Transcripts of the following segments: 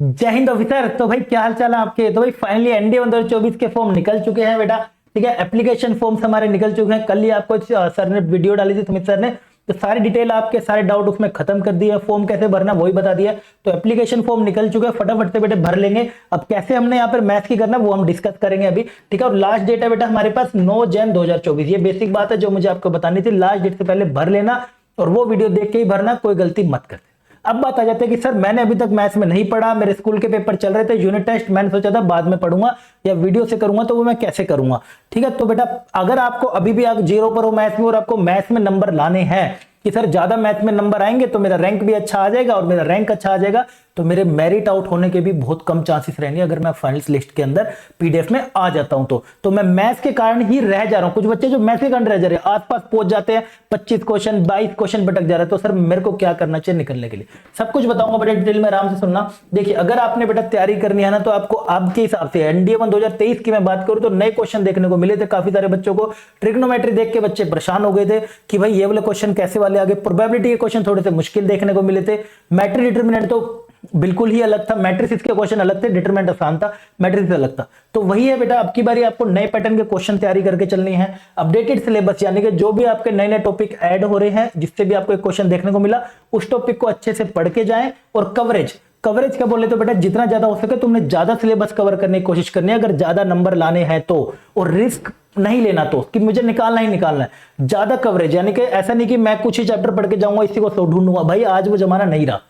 जय हिंद ऑफिसर। तो भाई क्या हाल चाल है आपके? तो भाई फाइनली एनडीए 2024 के फॉर्म निकल चुके हैं बेटा। ठीक है, एप्लीकेशन फॉर्म्स हमारे निकल चुके हैं। कल ही आपको सर ने वीडियो डाली थी, सुमित सर ने, तो सारी डिटेल आपके सारे डाउट उसमें खत्म कर दिया। फॉर्म कैसे भरना वही बता दिया। तो एप्लीकेशन फॉर्म निकल चुके हैं, फटाफट से बेटे भर लेंगे। अब कैसे हमने यहाँ पर मैथ्स की करना वो हम डिस्कस करेंगे अभी। ठीक है, और लास्ट डेट है बेटा हमारे पास 9 जन 2024। ये बेसिक बात है जो मुझे आपको बतानी थी। लास्ट डेट से पहले भर लेना और वो वीडियो देख के ही भरना, कोई गलती मत कर। अब बात आ जाती है कि सर मैंने अभी तक मैथ्स में नहीं पढ़ा, मेरे स्कूल के पेपर चल रहे थे, यूनिट टेस्ट मैंने सोचा था बाद में पढ़ूंगा या वीडियो से करूंगा, तो वो मैं कैसे करूंगा? ठीक है, तो बेटा अगर आपको अभी भी आप जीरो पर हो मैथ्स में और आपको मैथ्स में नंबर लाने हैं कि सर ज्यादा मैथ्स में नंबर आएंगे तो मेरा रैंक भी अच्छा आ जाएगा, और मेरा रैंक अच्छा आ जाएगा तो मेरे मेरिट आउट होने के भी बहुत कम चांसेस रहेंगे अगर मैं फाइनल्स लिस्ट के अंदर पीडीएफ में आ जाता हूं तो मैं मैथ्स के कारण ही रह जा रहा हूं। कुछ बच्चे जो मैथ्स के कारण रह जा रहे हैं, आसपास पहुंच जाते हैं, 25 क्वेश्चन 22 क्वेश्चन भटक जा रहे हैं, तो सर मेरे को क्या करना चाहिए निकलने के लिए? सब कुछ बताऊंगा बेटा डिटेल में, आराम से सुनना। देखिए, अगर आपने बेटा तैयारी करनी है ना, तो आपको आपके हिसाब से एनडीए 2023 की मैं बात करूं तो नए क्वेश्चन देखने को मिले थे काफी सारे बच्चों को। ट्रिग्नोमेट्री देख के बच्चे परेशान हो गए थे कि भाई ये वाले क्वेश्चन कैसे वाले आगे। प्रोबेबिलिटी के क्वेश्चन थोड़े से मुश्किल देखने को मिले थे। मैट्रिक डिटरमिनेंट तो बिल्कुल ही अलग था, मैट्रिक्स के क्वेश्चन अलग थे, डिटरमिनेंट आसान था, मैट्रिक्स अलग था। तो वही है बेटा, अब की बारी आपको नए पैटर्न के क्वेश्चन तैयारी करके चलनी है। अपडेटेड सिलेबस यानी कि जो भी आपके नए नए टॉपिक ऐड हो रहे हैं, जिससे भी आपको एक क्वेश्चन देखने को मिला, उस टॉपिक को अच्छे से पढ़ के जाएं। और कवरेज क्या बोले तो बेटा जितना ज्यादा हो सके तुमने ज्यादा सिलेबस कवर करने की कोशिश करनी है, अगर ज्यादा नंबर लाने हैं तो। और रिस्क नहीं लेना तो कि मुझे निकालना ही निकालना है। ज्यादा कवरेज यानी कि ऐसा नहीं कि मैं कुछ ही चैप्टर पढ़ के जाऊंगा इसी को ढूंढूंगा, भाई आज वो जमाना नहीं रहा।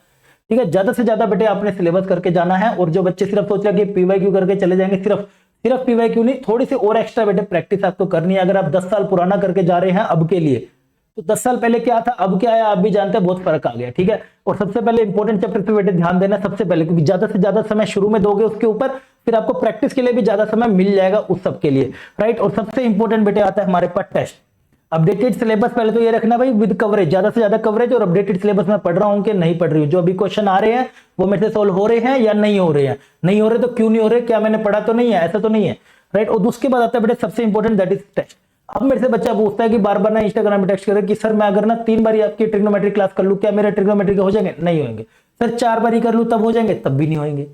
ठीक है, ज्यादा से ज्यादा बेटे आपने सिलेबस करके जाना है। और जो बच्चे सिर्फ सोच रहे हैं कि पीवाईक्यू करके चले जाएंगे, सिर्फ पीवाईक्यू नहीं, थोड़ी सी और एक्स्ट्रा बेटे प्रैक्टिस आपको करनी है। अगर आप 10 साल पुराना करके जा रहे हैं अब के लिए, तो 10 साल पहले क्या था अब क्या है आप भी जानते हैं, बहुत फर्क आ गया। ठीक है, और सबसे पहले इंपॉर्टेंट चैप्टर पे बेटे ध्यान देना सबसे पहले, क्योंकि ज्यादा से ज्यादा समय शुरू में दोगे उसके ऊपर, फिर आपको प्रैक्टिस के लिए भी ज्यादा समय मिल जाएगा उस सब के लिए। राइट, और सबसे इंपॉर्टेंट बेटे आता है हमारे पास टेस्ट। अपडेटेड सिलेबस पहले तो ये रखना भाई विद कवरेज, ज्यादा से ज्यादा कवरेज। और अपडेटेड सिलेबस में पढ़ रहा हूं कि नहीं पढ़ रही हूं, जो अभी क्वेश्चन आ रहे हैं वो मेरे से सोल्व हो रहे हैं या नहीं हो रहे हैं। नहीं हो रहे तो क्यों नहीं हो रहे, क्या मैंने पढ़ा तो नहीं है, ऐसा तो नहीं है। राइट, और उसके बाद आता है बेटे सबसे इंपॉर्टेंट, दैट इज टेस्ट। अब मेरे से बच्चा पूछता है कि बार बार ना इंस्टाग्राम में टेक्स्ट करे कि सर मैं अगर ना 3 बार आपकी ट्रिग्नोमेट्री क्लास कर लूं, क्या मेरे ट्रिग्नोमेट्री के हो जाएंगे? नहीं होंगे। सर 4 बार कर लूं तब हो जाएंगे? तब भी नहीं होंगे।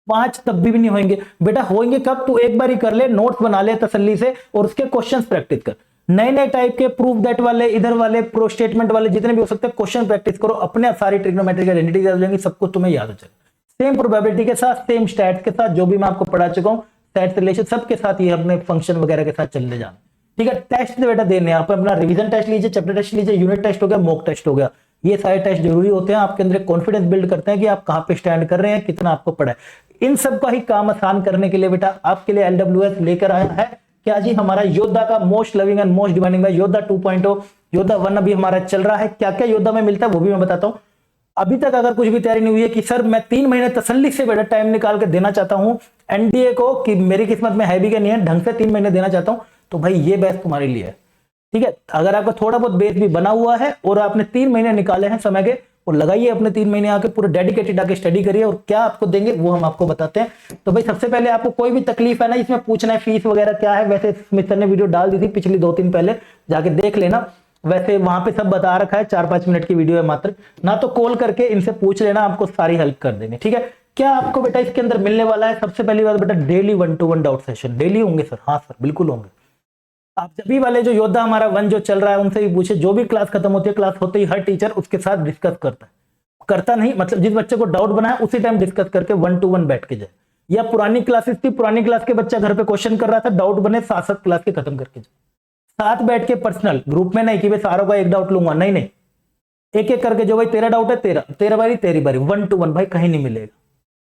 5 तब भी नहीं होंगे। बेटा होंगे कब? तू एक बार ही कर ले, नोट्स बना ले तसल्ली से और उसके क्वेश्चंस प्रैक्टिस कर। नए नए टाइप के प्रूफ दैट वाले, इधर वाले, प्रो स्टेटमेंट वाले, जितने भी हो सकते हैं क्वेश्चन प्रैक्टिस करो। अपने सारी ट्रिग्नोमेट्री की आइडेंटिटी याद हो जाएंगी, सब कुछ तुम्हें याद हो जाएगा। सेम प्रोबेबिलिटी के साथ, सेम स्टैट्स के साथ, जो भी मैं आपको पढ़ा चुका हूं, स्टैट्स रिलेशन सबके साथ ये अपने फंक्शन वगैरह के साथ चलने जाना। ठीक है, टेस्ट बेटा देने आप अपना रिवीजन टेस्ट लीजिए, चैप्टर टेस्ट लीजिए, यूनिट टेस्ट हो गया, मॉक टेस्ट हो गया। ये सारे टेस्ट जरूरी होते हैं, आपके अंदर कॉन्फिडेंस बिल्ड करते हैं कि आप कहां पे स्टैंड कर रहे हैं, कितना आपको पढ़ा है। इन सब का ही काम आसान करने के लिए बेटा आपके लिए एलडब्ल्यूएस लेकर आया है क्या जी, हमारा योद्धा का most loving and most demanding by Yoddha 2.0। योद्धा 1 अभी हमारा चल रहा है। क्या क्या योद्धा में मिलता है वो भी मैं बताता हूं। अभी तक अगर कुछ भी तैयारी नहीं हुई है कि सर मैं 3 महीने तसल्ली से बेटा टाइम निकाल के देना चाहता हूं एनडीए को, कि मेरी किस्मत में है भी क्या नहीं है, ढंग से 3 महीने देना चाहता हूं, तो भाई ये बैच तुम्हारे लिए है। ठीक है, अगर आपका थोड़ा बहुत बेस भी बना हुआ है और आपने 3 महीने निकाले हैं समय के, और लगाइए अपने 3 महीने आके पूरे डेडिकेटेड आके स्टडी करिए, और क्या आपको देंगे वो हम आपको बताते हैं। तो भाई सबसे पहले आपको कोई भी तकलीफ है ना इसमें पूछना है फीस वगैरह क्या है, वैसे स्मिथ सर ने वीडियो डाल दी थी पिछली 2-3 पहले, जाके देख लेना। वैसे वहां पे सब बता रखा है, 4-5 मिनट की वीडियो है मात्र, ना तो कॉल करके इनसे पूछ लेना, आपको सारी हेल्प कर देंगे। ठीक है, क्या आपको बेटा इसके अंदर मिलने वाला है? सबसे पहली बात बेटा daily 1-to-1 doubt session daily होंगे सर। हाँ सर बिल्कुल होंगे। आप सभी वाले जो योद्धा हमारा 1 जो चल रहा है उनसे भी पूछे, जो भी क्लास खत्म होती है, क्लास होते ही हर टीचर उसके साथ डिस्कस करता है, करता नहीं मतलब जिस बच्चे को डाउट बना है उसी टाइम डिस्कस करके 1-to-1 बैठ के जाए। या पुरानी क्लासेस थी, पुरानी क्लास के बच्चा घर पे क्वेश्चन कर रहा था, डाउट बने 7-7 क्लास के खत्म करके जाए, साथ बैठ के पर्सनल ग्रुप में, नहीं कि भाई सारों का एक डाउट लूंगा, नहीं नहीं, एक एक करके जो भाई तेरा डाउट है तेरा बारी तेरी बारी, 1-to-1 भाई कहीं नहीं मिलेगा।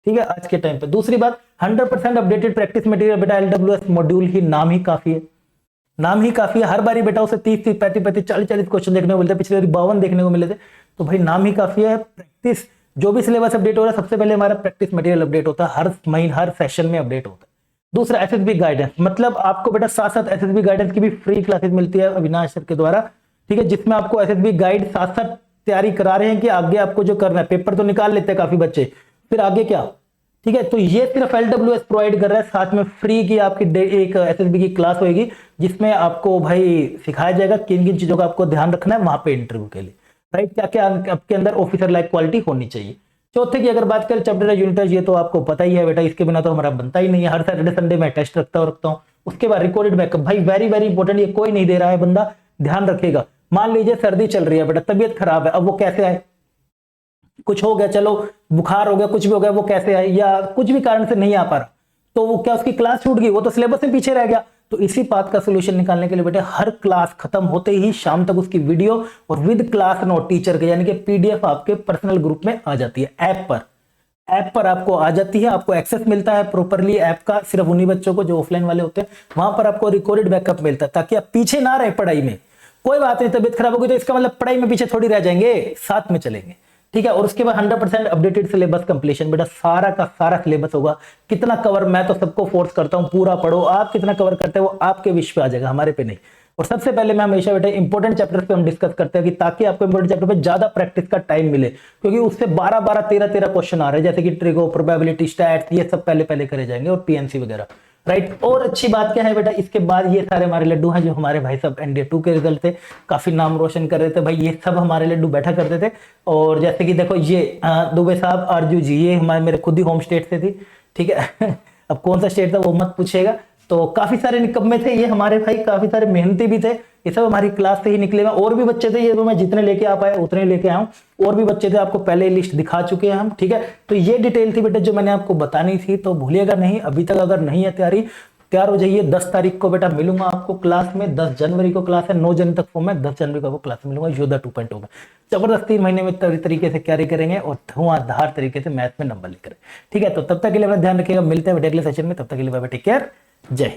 ठीक है, आज के टाइम पे। दूसरी बात 100% अपडेटेड प्रैक्टिस मटेरियल बेटा, एलडब्ल्यूएस मॉड्यूल ही नाम ही काफी है, नाम ही काफी है। हर बारी बेटा उसे 30-30, 35-35, 40-40 क्वेश्चन देखने को मिलते हैं, पिछले 52 देखने को मिले थे, तो भाई नाम ही काफी है। प्रैक्टिस जो भी सिलेबस अपडेट हो रहा है, सबसे पहले हमारा प्रैक्टिस मटेरियल अपडेट होता है, हर महीने हर सेशन में अपडेट होता है। दूसरा एसएसबी गाइडेंस, मतलब आपको बेटा साथ साथ एसएसबी गाइडेंस की भी फ्री क्लासेस मिलती है अविनाश सर के द्वारा। ठीक है, जिसमें आपको एसएसबी गाइड साथ साथ तैयारी करा रहे हैं कि आगे आपको जो करना है, पेपर तो निकाल लेते हैं काफी बच्चे, फिर आगे क्या। ठीक है, तो ये सिर्फ एलडब्ल्यूएस प्रोवाइड कर रहा है, साथ में फ्री की आपकी एक एसएसबी की क्लास होगी, जिसमें आपको भाई सिखाया जाएगा किन किन चीजों का आपको ध्यान रखना है वहां पे इंटरव्यू के लिए। राइट, क्या क्या आपके अंदर ऑफिसर लाइक क्वालिटी होनी चाहिए। चौथे की अगर बात करें चैप्टर यूनिट टेस्ट, ये तो आपको पता ही है बेटा, इसके बिना तो हमारा बनता ही नहीं है। हर सैटरडे संडे में टेस्ट रखता हूँ। उसके बाद रिकॉर्डेड बैकअप, भाई वेरी वेरी इंपॉर्टेंट, ये कोई नहीं दे रहा है बंदा, ध्यान रखेगा। मान लीजिए सर्दी चल रही है बेटा, तबीयत खराब है, अब वो कैसे आए, कुछ हो गया, चलो बुखार हो गया, कुछ भी हो गया, वो कैसे आए, या कुछ भी कारण से नहीं आ पा रहा, तो वो क्या उसकी क्लास छूट गई, वो तो सिलेबस में पीछे रह गया। तो इसी बात का सोल्यूशन निकालने के लिए बेटे हर क्लास खत्म होते ही शाम तक उसकी वीडियो और विद क्लास नोट टीचर के यानी कि पीडीएफ आपके पर्सनल ग्रुप में आ जाती है, ऐप पर आपको आ जाती है, आपको एक्सेस मिलता है प्रॉपरली ऐप का, सिर्फ उन्हीं बच्चों को जो ऑफलाइन वाले होते हैं, वहां पर आपको रिकॉर्डेड बैकअप मिलता है, ताकि आप पीछे ना रहे पढ़ाई में। कोई बात नहीं, तबीयत खराब होगी तो इसका मतलब पढ़ाई में पीछे थोड़ी रह जाएंगे, साथ में चलेंगे, ठीक है। और उसके बाद 100% अपडेटेड सिलेबस कंप्लीशन, बेटा सारा का सारा सिलेबस होगा। कितना कवर, मैं तो सबको फोर्स करता हूं पूरा पढ़ो, आप कितना कवर करते हो वो आपके विश पे आ जाएगा, हमारे पे नहीं। और सबसे पहले मैं हमेशा बेटा इंपॉर्टेंट चैप्टर्स पे हम डिस्कस करते हैं, कि ताकि आपको इंपॉर्टेंट चैप्टर पे ज्यादा प्रैक्टिस का टाइम मिले, क्योंकि उससे 12 13 क्वेश्चन आ रहे हैं, जैसे कि ट्रिगो, प्रोबेबिलिटी, स्टैट्स, ये सब पहले करे जाएंगे, और पीएनसी वगैरह, राइट। और अच्छी बात क्या है बेटा, इसके बाद ये सारे हमारे लड्डू हैं, जो हमारे भाई साहब एनडीए 2 के रिजल्ट थे, काफी नाम रोशन कर रहे थे भाई, ये सब हमारे लड्डू बैठा करते थे। और जैसे कि देखो ये दुबे साहब, आरजू जी, ये हमारे मेरे खुद ही होम स्टेट से थी, ठीक है। अब कौन सा स्टेट था वो मत पूछेगा। तो काफी सारे निकम्मे थे ये हमारे भाई, काफी सारे मेहनती भी थे, ये सब हमारी क्लास से ही निकले हुए। और भी बच्चे थे, ये तो मैं जितने लेके आ पाया उतने लेके आया हूं, और भी बच्चे थे, आपको पहले लिस्ट दिखा चुके हैं हम, ठीक है। तो ये डिटेल थी बेटा जो मैंने आपको बतानी थी, तो भूलिएगा नहीं, अभी तक अगर नहीं है तैयार हो जाइए। 10 तारीख को बेटा मिलूंगा आपको क्लास में, 10 जनवरी को क्लास है, 9 जनवरी तक फॉर्म है, 10 जनवरी को आपको क्लास में मिलूंगा योद्धा 2.0 में। जबरदस्त 3 महीने में तरीके से कैरी करेंगे और धुआंधार तरीके से मैथ में नंबर लेकर, ठीक है। तो तब तक के लिए अपना ध्यान रखिएगा, मिलते हैं बेटा अगले सेशन में, तब तक के लिए बाय बाय, टेक केयर, जय हिंद।